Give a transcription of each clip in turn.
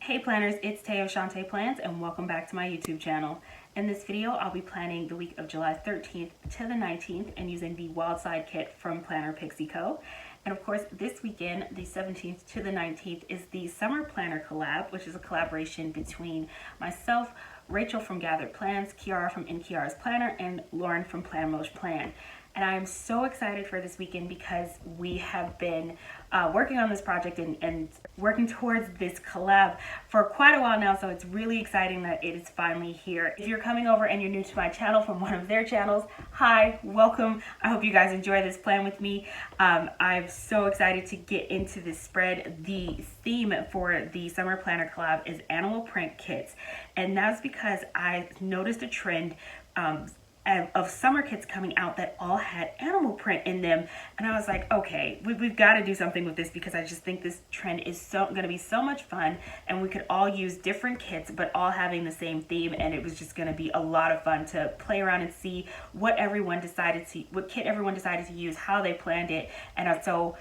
Hey planners, it's Tay of Shantae Plans and welcome back to my YouTube channel. In this video, I'll be planning the week of July 13th to the 19th and using the Wild Side kit from Planner Pixie Co. And of course, this weekend, the 17th to the 19th, is the Summer Planner Collab, which is a collaboration between myself, Rachel from GatheredPlans, Kiara from InKiarasPlanner, and Lauren from PlanMoshPlan. And I am so excited for this weekend because we have been working on this project and working towards this collab for quite a while now. So it's really exciting that it is finally here. If you're coming over and you're new to my channel from one of their channels, hi, welcome. I hope you guys enjoy this plan with me. I'm so excited to get into this spread. The theme for the Summer Planner Collab is animal print kits. And that's because I noticed a trend of summer kits coming out that all had animal print in them, and I was like, okay, we've got to do something with this because I just think this trend is going to be so much fun, and we could all use different kits but all having the same theme, and it was just going to be a lot of fun to play around and see what kit everyone decided to use, how they planned it. And so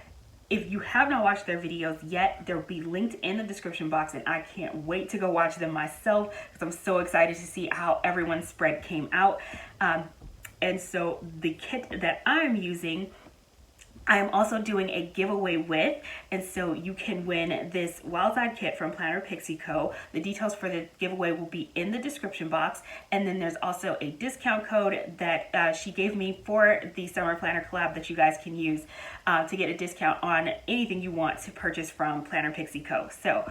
if you have not watched their videos yet, they'll be linked in the description box, and I can't wait to go watch them myself because I'm so excited to see how everyone's spread came out. And so the kit that I'm using, I am also doing a giveaway with, and so you can win this Wild Side kit from Planner Pixie Co. The details for the giveaway will be in the description box, and then there's also a discount code that she gave me for the Summer Planner Collab that you guys can use to get a discount on anything you want to purchase from Planner Pixie Co. So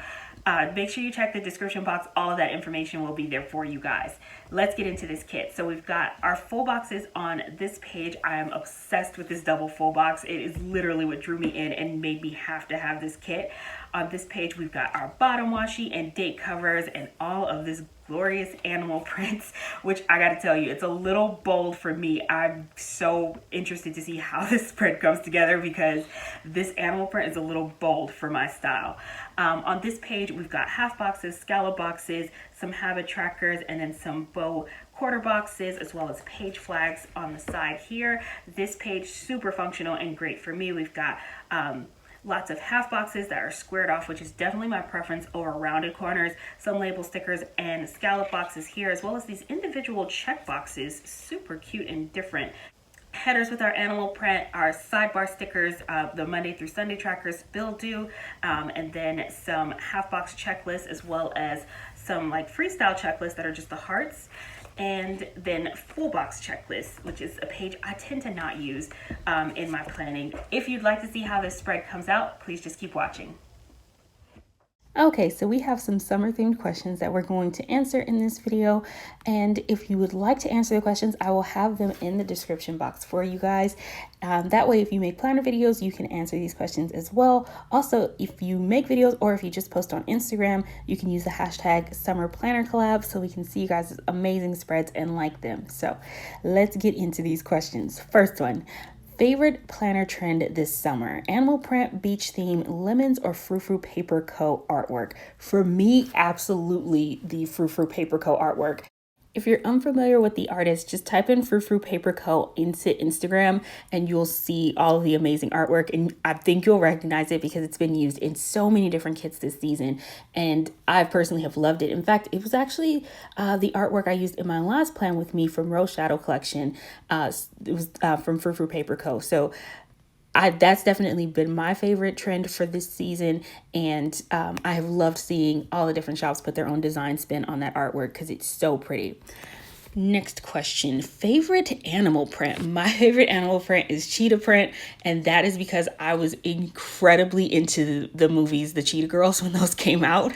make sure you check the description box. All of that information will be there for you guys. Let's get into this kit. So we've got our full boxes on this page. I am obsessed with this double full box. It is literally what drew me in and made me have to have this kit. On this page, we've got our bottom washi and date covers and all of this glorious animal prints, which I gotta tell you, it's a little bold for me. I'm so interested to see how this spread comes together because this animal print is a little bold for my style. On this page, we've got half boxes, scallop boxes, some habit trackers, and then some bow quarter boxes, as well as page flags on the side here. This page, super functional and great for me. We've got lots of half boxes that are squared off, which is definitely my preference over rounded corners, some label stickers and scallop boxes here, as well as these individual check boxes, super cute and different. Headers with our animal print, our sidebar stickers, the Monday through Sunday trackers, bill due, and then some half box checklists, as well as some like freestyle checklists that are just the hearts. And then full box checklist, which is a page I tend to not use in my planning. If you'd like to see how this spread comes out, please just keep watching. Okay, so we have some summer themed questions that we're going to answer in this video. And if you would like to answer the questions, I will have them in the description box for you guys. That way, if you make planner videos, you can answer these questions as well. Also, if you make videos or if you just post on Instagram, you can use the hashtag Summer Planner Collab so we can see you guys' amazing spreads and like them. So let's get into these questions. First one. Favorite planner trend this summer? Animal print, beach theme, lemons, or Frou Frou Paper Co. artwork? For me, absolutely the Frou Frou Paper Co. artwork. If you're unfamiliar with the artist, just type in Frou Frou Paper Co. into Instagram and you'll see all of the amazing artwork. And I think you'll recognize it because it's been used in so many different kits this season. And I personally have loved it. In fact, it was actually the artwork I used in my last plan with me from Rose Shadow Collection. It was from Frou Frou Paper Co. So that's definitely been my favorite trend for this season, and I have loved seeing all the different shops put their own design spin on that artwork because it's so pretty. Next question, favorite animal print? My favorite animal print is cheetah print, and that is because I was incredibly into the movies, the Cheetah Girls, when those came out.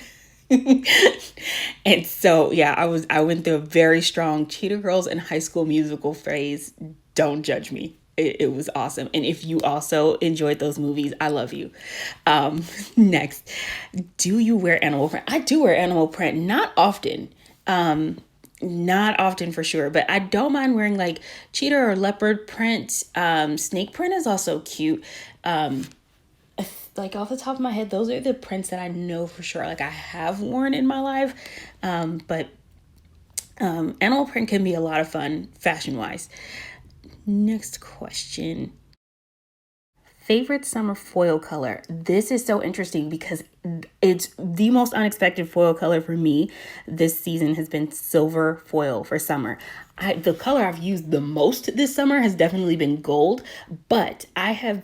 And so, yeah, I went through a very strong Cheetah Girls and High School Musical phase. Don't judge me. It was awesome. And if you also enjoyed those movies, I love you. Next, do you wear animal print? I do wear animal print, not often. Not often for sure, but I don't mind wearing like cheetah or leopard print. Snake print is also cute. Like off the top of my head, those are the prints that I know for sure, like I have worn in my life. But animal print can be a lot of fun fashion wise. Next question. favorite summer foil color. This is so interesting because it's the most unexpected foil color for me this season has been silver foil for summer. The color I've used the most this summer has definitely been gold, but I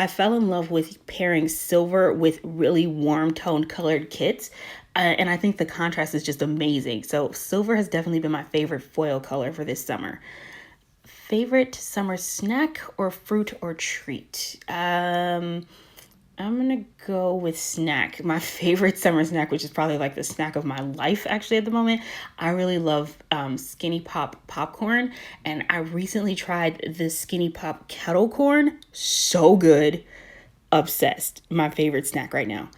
fell in love with pairing silver with really warm toned colored kits. And I think the contrast is just amazing. So silver has definitely been my favorite foil color for this summer. Favorite summer snack or fruit or treat? I'm gonna go with snack. My favorite summer snack, which is probably like the snack of my life actually at the moment. I really love Skinny Pop popcorn, and I recently tried the Skinny Pop kettle corn. So good. Obsessed. My favorite snack right now.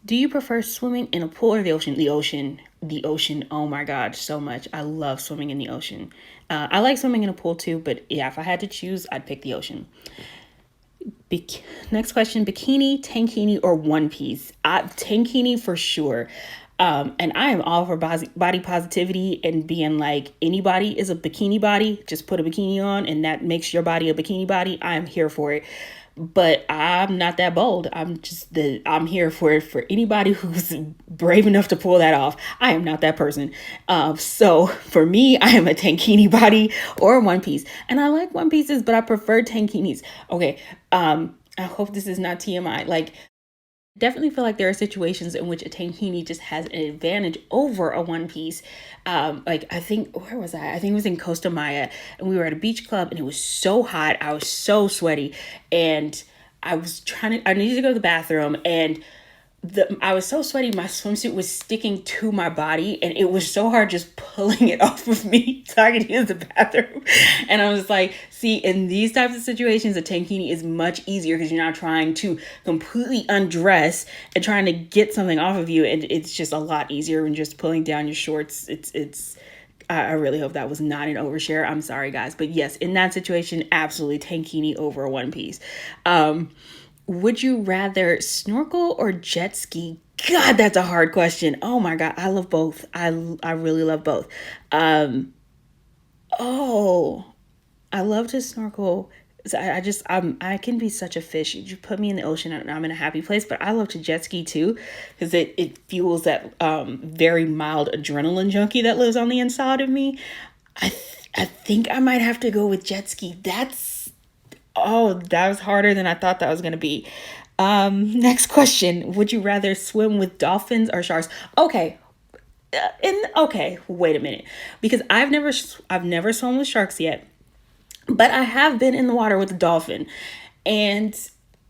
Do you prefer swimming in a pool or the ocean? The ocean. Oh my God, so much. I love swimming in the ocean. I like swimming in a pool too, but yeah, if I had to choose, I'd pick the ocean. Next question, bikini, tankini, or one piece? Tankini for sure. And I am all for body positivity and being like, anybody is a bikini body. Just put a bikini on and that makes your body a bikini body. I'm here for it. But I'm not that bold. I'm here for it for anybody who's brave enough to pull that off. I am not that person. So for me, I am a tankini body or a one piece. And I like one pieces, but I prefer tankinis. Okay. I hope this is not TMI. Like, definitely feel like there are situations in which a tankini just has an advantage over a one piece. Like I think, where was I? I think it was in Costa Maya, and we were at a beach club and it was so hot. I was so sweaty and I needed to go to the bathroom, and I was so sweaty, my swimsuit was sticking to my body and it was so hard just pulling it off of me so I could use the bathroom. And I was like, see, in these types of situations, a tankini is much easier because you're not trying to completely undress and trying to get something off of you. And it's just a lot easier than just pulling down your shorts. I really hope that was not an overshare. I'm sorry, guys. But yes, in that situation, absolutely tankini over a one piece. Would you rather snorkel or jet ski? God, that's a hard question. Oh my God, I love both. I really love both. I love to snorkel. I can be such a fish. You put me in the ocean and I'm in a happy place, but I love to jet ski too because it fuels that very mild adrenaline junkie that lives on the inside of me. I think I might have to go with jet ski. That was harder than I thought that was going to be. Next question. Would you rather swim with dolphins or sharks? Okay. Wait a minute. Because I've never swum with sharks yet, but I have been in the water with a dolphin. And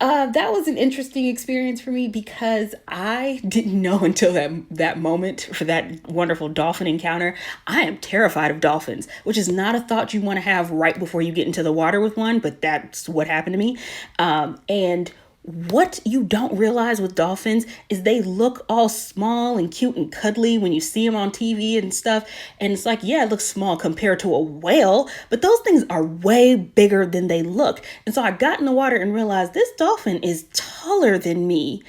that was an interesting experience for me because I didn't know until that moment for that wonderful dolphin encounter. I am terrified of dolphins, which is not a thought you want to have right before you get into the water with one, but that's what happened to me. And what you don't realize with dolphins is they look all small and cute and cuddly when you see them on TV and stuff. And it's like, yeah, it looks small compared to a whale, but those things are way bigger than they look. And so I got in the water and realized this dolphin is taller than me.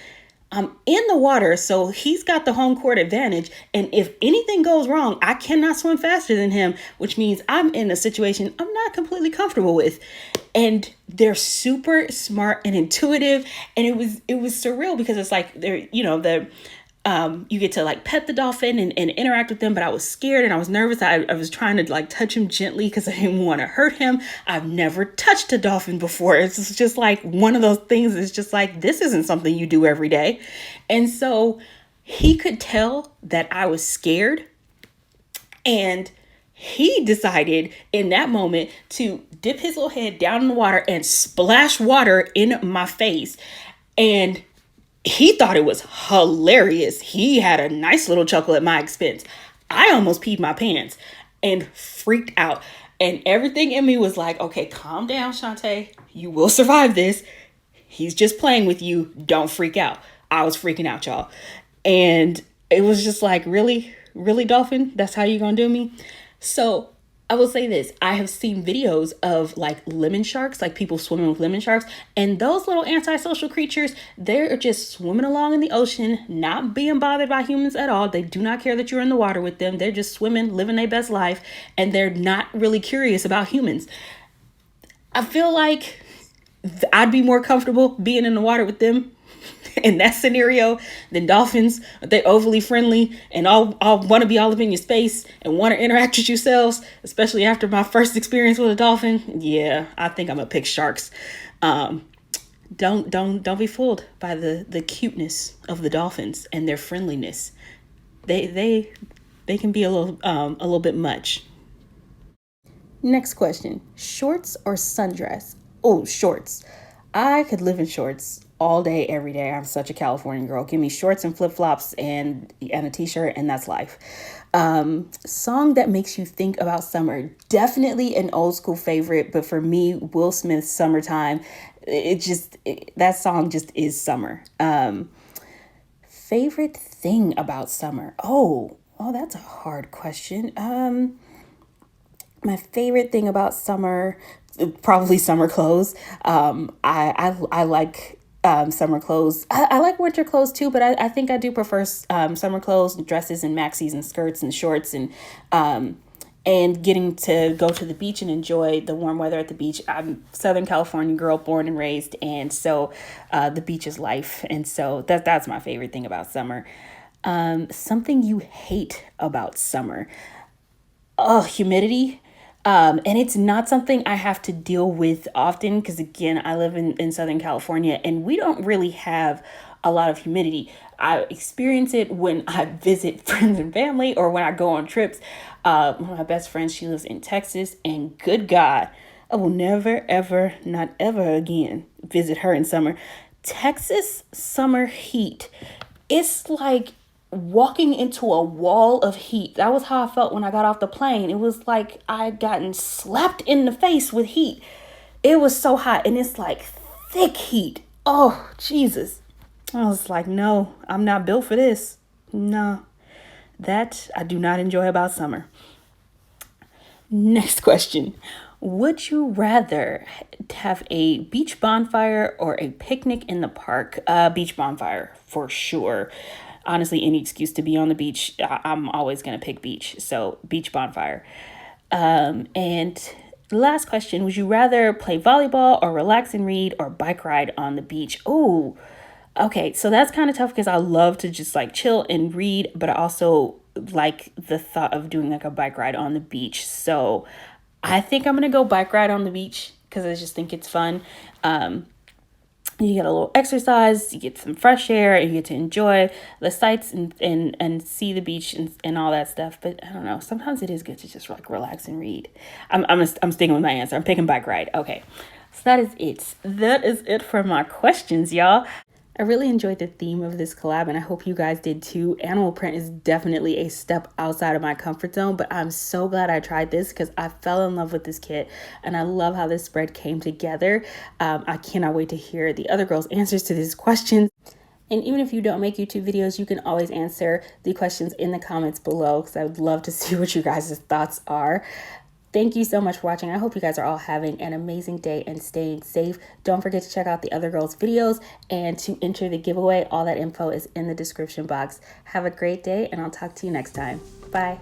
I'm in the water, so he's got the home court advantage. And if anything goes wrong, I cannot swim faster than him, which means I'm in a situation I'm not completely comfortable with. And they're super smart and intuitive. And it was surreal because it's like they're, you get to like pet the dolphin and interact with them, but I was scared and I was nervous. I was trying to like touch him gently because I didn't want to hurt him. I've never touched a dolphin before. It's just like one of those things. It's just like, this isn't something you do every day. And so he could tell that I was scared, and he decided in that moment to dip his little head down in the water and splash water in my face. And he thought it was hilarious. He had a nice little chuckle at my expense. I almost peed my pants and freaked out. And everything in me was like, okay, calm down, Shantae. You will survive this. He's just playing with you. Don't freak out. I was freaking out, y'all. And it was just like, really, really, dolphin? That's how you gonna do me? So I will say this. I have seen videos of like lemon sharks, like people swimming with lemon sharks, and those little antisocial creatures, they're just swimming along in the ocean, not being bothered by humans at all. They do not care that you're in the water with them. They're just swimming, living their best life, and they're not really curious about humans. I feel like I'd be more comfortable being in the water with them in that scenario than dolphins. They overly friendly and all want to be all up in your space and want to interact with yourselves, especially after my first experience with a dolphin. Yeah, I think I'm gonna pick sharks. Don't be fooled by the cuteness of the dolphins and their friendliness. They can be a little bit much. Next question: shorts or sundress? Oh, shorts. I could live in shorts all day, every day. I'm such a California girl. Give me shorts and flip flops and a t-shirt, and that's life. Song that makes you think about summer. Definitely an old school favorite, but for me, Will Smith's "Summertime." That song just is summer. Favorite thing about summer? Oh, that's a hard question. My favorite thing about summer, probably summer clothes. I like summer clothes. I like winter clothes too, but I think I do prefer summer clothes, dresses and maxis and skirts and shorts and getting to go to the beach and enjoy the warm weather at the beach. I'm a Southern California girl, born and raised, and so the beach is life. And so that's my favorite thing about summer. Something you hate about summer. Oh, humidity. And it's not something I have to deal with often because, again, I live in Southern California and we don't really have a lot of humidity. I experience it when I visit friends and family or when I go on trips. One of my best friends, she lives in Texas, and good God, I will never, ever, not ever again visit her in summer. Texas summer heat. It's like walking into a wall of heat. That was how I felt when I got off the plane. It was like I'd gotten slapped in the face with heat. It was so hot, and it's like thick heat. Oh, Jesus. I was like, no, I'm not built for this. No, that I do not enjoy about summer. Next question. Would you rather have a beach bonfire or a picnic in the park? Beach bonfire, for sure. Honestly, any excuse to be on the beach, I'm always going to pick beach. So beach bonfire. And last question, would you rather play volleyball or relax and read or bike ride on the beach? Oh, okay. So that's kind of tough because I love to just like chill and read, but I also like the thought of doing like a bike ride on the beach. So I think I'm going to go bike ride on the beach because I just think it's fun. You get a little exercise, you get some fresh air, and you get to enjoy the sights and see the beach and all that stuff. But I don't know, sometimes it is good to just like relax and read. I'm sticking with my answer. I'm picking bike ride. Okay, so that is it. That is it for my questions, y'all. I really enjoyed the theme of this collab, and I hope you guys did too. Animal print is definitely a step outside of my comfort zone, but I'm so glad I tried this because I fell in love with this kit, and I love how this spread came together. I cannot wait to hear the other girls' answers to these questions. And even if you don't make YouTube videos, you can always answer the questions in the comments below because I would love to see what you guys' thoughts are. Thank you so much for watching. I hope you guys are all having an amazing day and staying safe. Don't forget to check out the other girls' videos and to enter the giveaway. All that info is in the description box. Have a great day, and I'll talk to you next time. Bye.